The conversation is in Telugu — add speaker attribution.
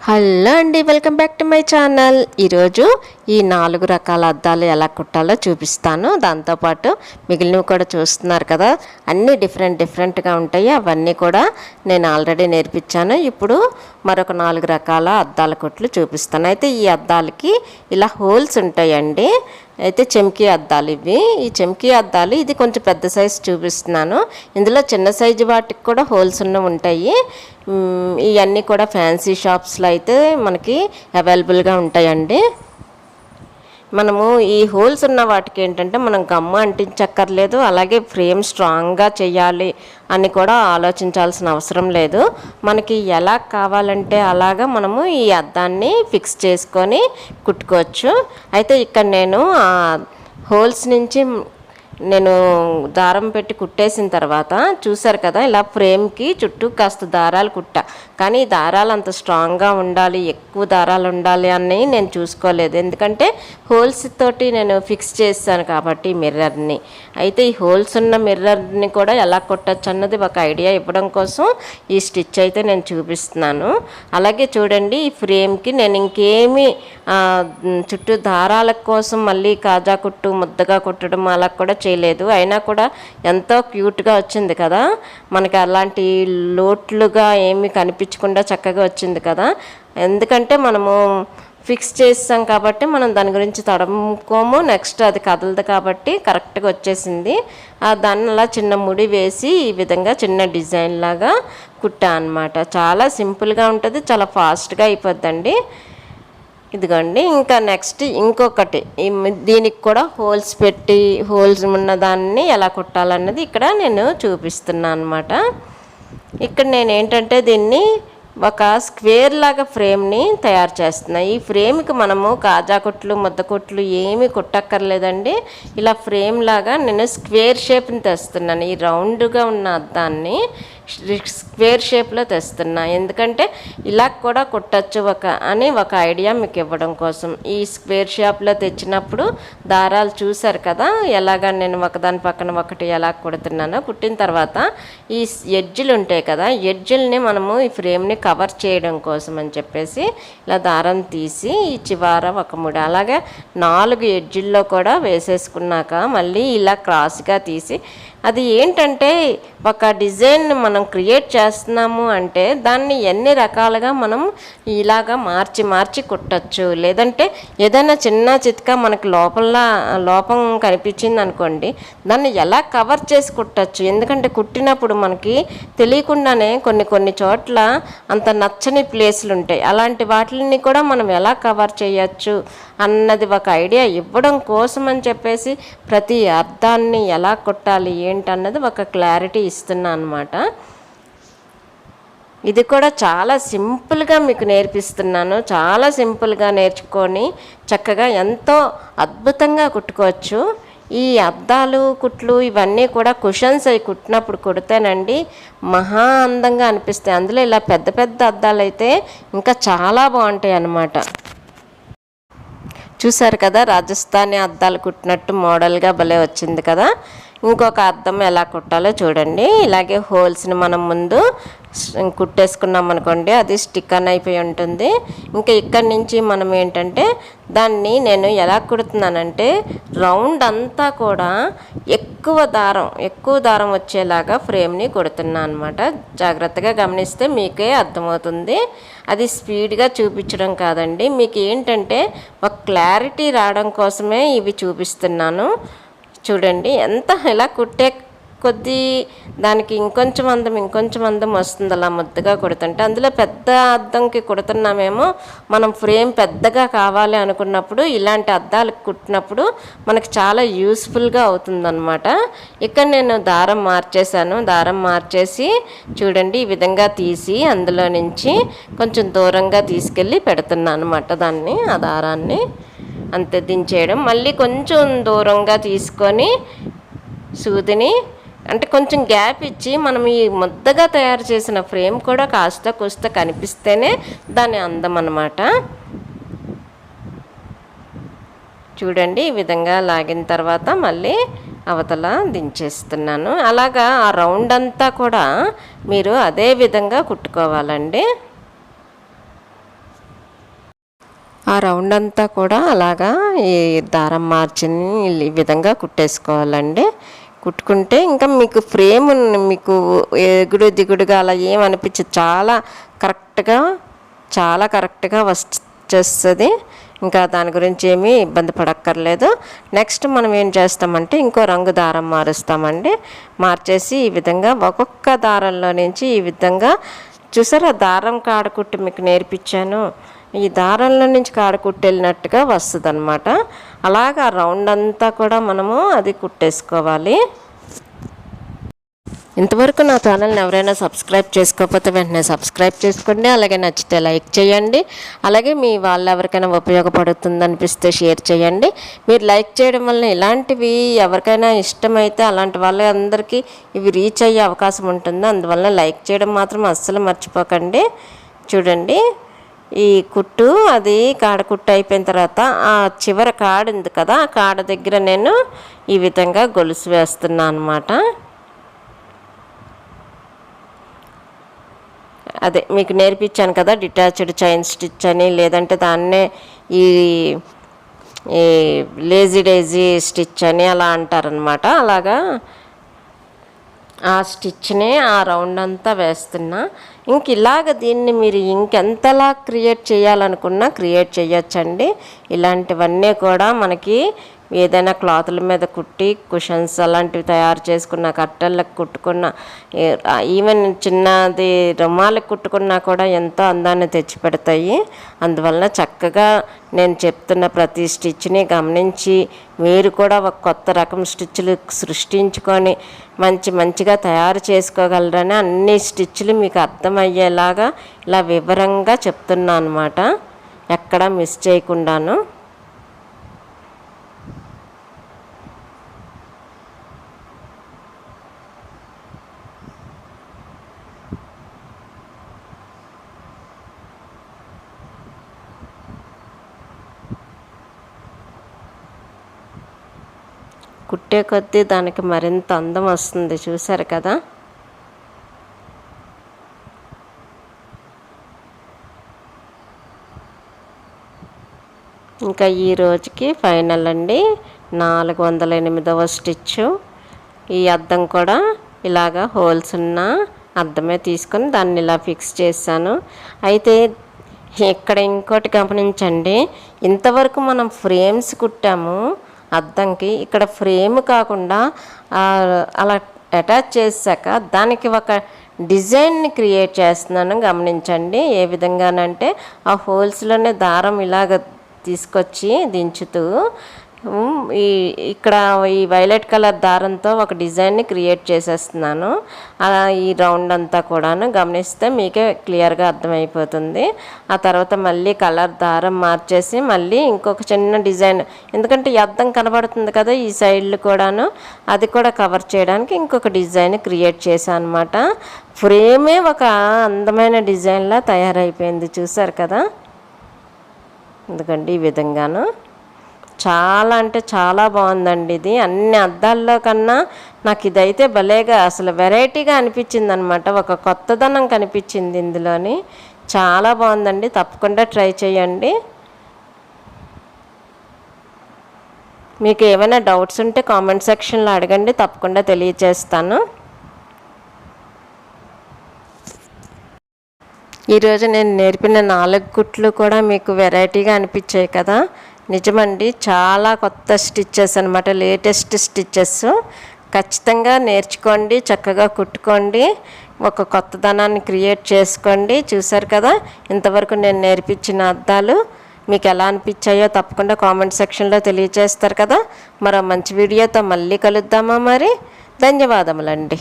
Speaker 1: హలో అండి, welcome back to my channel. ఈరోజు ఈ 4 రకాల అద్దాలు ఎలా కుట్టాలో చూపిస్తాను. దాంతోపాటు మిగిలినవి కూడా చూస్తున్నారు కదా, అన్నీ డిఫరెంట్గా ఉంటాయి. అవన్నీ కూడా నేను ఆల్రెడీ నేర్పించాను. ఇప్పుడు మరొక 4 రకాల అద్దాల కుట్లు చూపిస్తాను. అయితే ఈ అద్దాలకి ఇలా హోల్స్ ఉంటాయండి. అయితే చెంకీ అద్దాలు ఇవి. ఈ చెంకీ అద్దాలు ఇది కొంచెం పెద్ద సైజు చూపిస్తున్నాను. ఇందులో చిన్న సైజు వాటికి కూడా హోల్స్ ఉన్నవి ఉంటాయి. ఇవన్నీ కూడా ఫ్యాన్సీ షాప్స్లో అయితే మనకి అవైలబుల్గా ఉంటాయండి. మనము ఈ హోల్స్ ఉన్న వాటికి ఏంటంటే మనం గమ్ము అంటించక్కర్లేదు, అలాగే ఫ్రేమ్ స్ట్రాంగ్గా చేయాలి అని కూడా ఆలోచించాల్సిన అవసరం లేదు. మనకి ఎలా కావాలంటే అలాగా మనము ఈ అద్దాన్ని ఫిక్స్ చేసుకొని కుట్టుకోవచ్చు. అయితే ఇక్కడ నేను హోల్స్ నుంచి నేను దారం పెట్టి కుట్టేసిన తర్వాత చూసారు కదా, ఇలా ఫ్రేమ్కి చుట్టూ కాస్త దారాలు కుట్టా. కానీ ఈ దారాలు అంత స్ట్రాంగ్గా ఉండాలి, ఎక్కువ దారాలు ఉండాలి అని నేను చూసుకోలేదు. ఎందుకంటే హోల్స్ తోటి నేను ఫిక్స్ చేస్తాను కాబట్టి మిర్రర్ని. అయితే ఈ హోల్స్ ఉన్న మిర్రర్ని కూడా ఎలా కుట్టచ్చు అన్నది ఒక ఐడియా ఇవ్వడం కోసం ఈ స్టిచ్ అయితే నేను చూపిస్తున్నాను. అలాగే చూడండి, ఈ ఫ్రేమ్కి నేను ఇంకేమీ చుట్టూ దారాల కోసం మళ్ళీ కాజా కుట్టు ముద్దగా కుట్టడం అలా కూడా చేయలేదు. అయినా కూడా ఎంతో క్యూట్గా వచ్చింది కదా, మనకి అలాంటి లోట్లుగా ఏమీ కనిపించకుండా చక్కగా వచ్చింది కదా. ఎందుకంటే మనము ఫిక్స్ చేస్తాం కాబట్టి మనం దాని గురించి తడుముకోము, నెక్స్ట్ అది కదలదు కాబట్టి కరెక్ట్గా వచ్చేసింది. దాన్ని అలా చిన్న ముడి వేసి ఈ విధంగా చిన్న డిజైన్ లాగా కుట్టా అనమాట. చాలా సింపుల్గా ఉంటుంది, చాలా ఫాస్ట్గా అయిపోద్దండి. ఇదిగోండి. ఇంకా నెక్స్ట్ ఇంకొకటి, దీనికి కూడా హోల్స్ పెట్టి హోల్స్ ఉన్న దాన్ని ఎలా కుట్టాలన్నది ఇక్కడ నేను చూపిస్తున్నాను అనమాట. ఇక్కడ నేను ఏంటంటే దీన్ని ఒక స్క్వేర్ లాగా ఫ్రేమ్ని తయారు చేస్తున్నా. ఈ ఫ్రేమ్కి మనము కాజా కుట్లు ముద్ద కుట్లు ఏమీ కుట్టక్కర్లేదండి. ఇలా ఫ్రేమ్ లాగా నేను స్క్వేర్ షేప్ని తెస్తున్నాను. ఈ రౌండ్గా ఉన్న అద్దాన్ని స్క్వేర్ షేప్లో తెస్తున్నా. ఎందుకంటే ఇలా కూడా కుట్టచ్చు ఒక ఐడియా మీకు ఇవ్వడం కోసం. ఈ స్క్వేర్ షేప్లో తెచ్చినప్పుడు దారాలు చూసారు కదా, ఎలాగా నేను ఒకదాని పక్కన ఒకటి ఎలా కుడుతున్నానో. కుట్టిన తర్వాత ఈ ఎడ్జులు ఉంటాయి కదా, ఎడ్జుల్ని మనము ఈ ఫ్రేమ్ని కవర్ చేయడం కోసం అని చెప్పేసి ఇలా దారం తీసి ఈ చివర ఒక ముడి అలాగే 4 ఎడ్జిల్లో కూడా వేసేసుకున్నాక మళ్ళీ ఇలా క్రాస్గా తీసి, అది ఏంటంటే ఒక డిజైన్ మనం క్రియేట్ చేస్తున్నాము అంటే దాన్ని ఎన్ని రకాలుగా మనం ఇలాగా మార్చి కుట్టచ్చు. లేదంటే ఏదైనా చిన్న చిత్కా మనకి లోపం కనిపించింది అనుకోండి, దాన్ని ఎలా కవర్ చేసి కుట్టచ్చు. ఎందుకంటే కుట్టినప్పుడు మనకి తెలియకుండానే కొన్ని చోట్ల అంత నచ్చని ప్లేస్లు ఉంటాయి. అలాంటి వాటిని కూడా మనం ఎలా కవర్ చేయొచ్చు అన్నది ఒక ఐడియా ఇవ్వడం కోసం అని చెప్పేసి ప్రతి అర్థాన్ని ఎలా కుట్టాలి ఏంటన్నది ఒక క్లారిటీ ఇస్తున్నా అన్నమాట. ఇది కూడా చాలా సింపుల్గా మీకు నేర్పిస్తున్నాను. చాలా సింపుల్గా నేర్చుకొని చక్కగా ఎంతో అద్భుతంగా కుట్టుకోవచ్చు. ఈ అద్దాలు కుట్లు ఇవన్నీ కూడా కుషన్స్ అవి కుట్టినప్పుడు కుడితేనండి మహా అందంగా అనిపిస్తాయి. అందులో ఇలా పెద్ద అద్దాలు అయితే ఇంకా చాలా బాగుంటాయి అన్నమాట. చూసారు కదా, రాజస్థానీ అద్దాలు కుట్టినట్టు మోడల్గా భలే వచ్చింది కదా. ఇంకొక అద్దం ఎలా కుట్టాలో చూడండి. ఇలాగే హోల్స్ని మనం ముందు కుట్టేసుకున్నాం అనుకోండి, అది స్టిక్ అని అయిపోయి ఉంటుంది. ఇంకా ఇక్కడి నుంచి మనం ఏంటంటే దాన్ని నేను ఎలా కుడుతున్నానంటే రౌండ్ అంతా కూడా ఎక్కువ దారం వచ్చేలాగా ఫ్రేమ్ని కుడుతున్నాను అనమాట. జాగ్రత్తగా గమనిస్తే మీకే అర్థమవుతుంది. అది స్పీడ్గా చూపించడం కాదండి, మీకు ఏంటంటే ఒక క్లారిటీ రావడం కోసమే ఇవి చూపిస్తున్నాను. చూడండి, ఎంత ఇలా కుట్టే కొద్దీ దానికి ఇంకొంచెం అందం వస్తుంది అలా ముద్దగా కుడుతుంటే. అందులో పెద్ద అద్దంకి కుడుతున్నామేమో, మనం ఫ్రేమ్ పెద్దగా కావాలి అనుకున్నప్పుడు ఇలాంటి అద్దాలు కుట్టినప్పుడు మనకి చాలా యూస్ఫుల్గా అవుతుందన్నమాట. ఇక్కడ నేను దారం మార్చేసి చూడండి ఈ విధంగా తీసి అందులో నుంచి కొంచెం దూరంగా తీసుకెళ్ళి పెడుతున్నాను అనమాట దాన్ని, ఆ దారాన్ని అంతే దించేయడం. మళ్ళీ కొంచెం దూరంగా తీసుకొని సూదిని అంటే కొంచెం గ్యాప్ ఇచ్చి మనం ఈ ముద్దగా తయారు చేసిన ఫ్రేమ్ కూడా కాస్త కూస్త కనిపిస్తేనే దాని అందం అన్నమాట. చూడండి, ఈ విధంగా లాగిన తర్వాత మళ్ళీ అవతల దించేస్తున్నాను. అలాగా ఆ రౌండ్ అంతా కూడా మీరు అదే విధంగా కుట్టుకోవాలండి. ఆ రౌండ్ అంతా కూడా అలాగా ఈ దారం మార్జిన్ ఈ విధంగా కుట్టేసుకోవాలండి. కుట్టుకుంటే ఇంకా మీకు ఫ్రేమ్ మీకు ఎగుడు దిగుడుగా అలా ఏమనిపించదు, చాలా కరెక్ట్గా వచ్చేస్తుంది. ఇంకా దాని గురించి ఏమీ ఇబ్బంది పడక్కర్లేదు. నెక్స్ట్ మనం ఏం చేస్తామంటే ఇంకో రంగు దారం మారుస్తామండి. మార్చేసి ఈ విధంగా ఒక్కొక్క దారంలో నుంచి ఈ విధంగా చూసారా, దారం కాడకుట్టు మీకు నేర్పించాను. ఈ దారంలో నుంచి కాడకుట్టు వెళ్ళినట్టుగా వస్తుంది అనమాట. అలాగా రౌండ్ అంతా కూడా మనము అది కుట్టేసుకోవాలి. ఇంతవరకు నా ఛానల్ని ఎవరైనా సబ్స్క్రైబ్ చేసుకోకపోతే వెంటనే సబ్స్క్రైబ్ చేసుకోండి. అలాగే నచ్చితే లైక్ చేయండి. అలాగే మీ వాళ్ళు ఎవరికైనా ఉపయోగపడుతుంది అనిపిస్తే షేర్ చేయండి. మీరు లైక్ చేయడం వల్ల ఇలాంటివి ఎవరికైనా ఇష్టమైతే అలాంటి వాళ్ళందరికీ ఇవి రీచ్ అయ్యే అవకాశం ఉంటుంది. అందువల్ల లైక్ చేయడం మాత్రం అస్సలు మర్చిపోకండి. చూడండి, ఈ కుట్టు అది కాడ కుట్టు అయిపోయిన తర్వాత ఆ చివరి కాడ ఉంది కదా, ఆ కాడ దగ్గర నేను ఈ విధంగా గొలుసు వేస్తున్నాను అన్నమాట. అదే మీకు నేర్పించాను కదా, డిటాచ్డ్ చైన్ స్టిచ్ అని, లేదంటే దాన్నే ఈ లేజీ డేజీ స్టిచ్ అని అలా అంటారనమాట. అలాగా ఆ స్టిచ్ని ఆ రౌండ్ అంతా వేస్తున్నా. ఇంక ఇలాగ దీన్ని మీరు ఇంకెంతలా క్రియేట్ చేయాలనుకున్నా క్రియేట్ చేయొచ్చండి. ఇలాంటివన్నీ కూడా మనకి ఏదైనా క్లాతుల మీద కుట్టి కుషన్స్ అలాంటివి తయారు చేసుకున్న, కట్టెళ్ళకి కుట్టుకున్న, ఈవెన్ చిన్నది రుమాలకు కుట్టుకున్నా కూడా ఎంతో అందాన్ని తెచ్చిపెడతాయి. అందువలన చక్కగా నేను చెప్తున్న ప్రతి స్టిచ్ని గమనించి మీరు కూడా ఒక కొత్త రకం స్టిచ్లు సృష్టించుకొని మంచిగా తయారు చేసుకోగలరని అన్ని స్టిచ్లు మీకు అర్థమయ్యేలాగా ఇలా వివరంగా చెప్తున్నా అన్నమాట, ఎక్కడా మిస్ చేయకుండాను. కుట్టే కొద్దీ దానికి మరింత అందం వస్తుంది, చూసారు కదా. ఇంకా ఈ రోజుకి ఫైనల్ అండి, 408వ స్టిచ్చు. ఈ అద్దం కూడా ఇలాగా హోల్స్ ఉన్న అద్దమే తీసుకొని దాన్ని ఇలా ఫిక్స్ చేశాను. అయితే ఇక్కడ ఇంకోటి గమనించండి, ఇంతవరకు మనం ఫ్రేమ్స్ కుట్టాము అద్దంకి, ఇక్కడ ఫ్రేమ్ కాకుండా అలా అటాచ్ చేశాక దానికి ఒక డిజైన్ని క్రియేట్ చేస్తున్నాను, గమనించండి. ఏ విధంగానంటే ఆ హోల్స్లోనే దారం ఇలాగ తీసుకొచ్చి దించుతూ ఇక్కడ ఈ వైలెట్ కలర్ దారంతో ఒక డిజైన్ని క్రియేట్ చేసేస్తున్నాను. అలా ఈ రౌండ్ అంతా కూడాను గమనిస్తే మీకే క్లియర్గా అర్థమైపోతుంది. ఆ తర్వాత మళ్ళీ కలర్ దారం మార్చేసి మళ్ళీ ఇంకొక చిన్న డిజైన్, ఎందుకంటే ఈ అద్దం కనబడుతుంది కదా ఈ సైడ్లు కూడాను, అది కూడా కవర్ చేయడానికి ఇంకొక డిజైన్ క్రియేట్ చేశాను అనమాట. ఫ్రేమే ఒక అందమైన డిజైన్లా తయారైపోయింది, చూసారు కదా. ఎందుకంటే ఈ విధంగాను చాలా అంటే చాలా బాగుందండి ఇది. అన్ని అద్దాల్లో కన్నా నాకు ఇదైతే భలేగా అసలు వెరైటీగా అనిపించింది అనమాట, ఒక కొత్తదనం కనిపించింది ఇందులోని. చాలా బాగుందండి, తప్పకుండా ట్రై చేయండి. మీకు ఏమైనా డౌట్స్ ఉంటే కామెంట్ సెక్షన్లో అడగండి, తప్పకుండా తెలియజేస్తాను. ఈరోజు నేను నేర్పిన 4 కుట్లు కూడా మీకు వెరైటీగా అనిపించాయి కదా. నిజమండి, చాలా కొత్త స్టిచ్చెస్ అనమాట, లేటెస్ట్ స్టిచ్చెస్. ఖచ్చితంగా నేర్చుకోండి, చక్కగా కుట్టుకోండి, ఒక కొత్తదనాన్ని క్రియేట్ చేసుకోండి. చూసారు కదా, ఇంతవరకు నేను నేర్పించిన అద్దాలు మీకు ఎలా అనిపించాయో తప్పకుండా కామెంట్ సెక్షన్లో తెలియజేస్తారు కదా. మరో మంచి వీడియోతో మళ్ళీ కలుద్దామా మరి. ధన్యవాదములండి.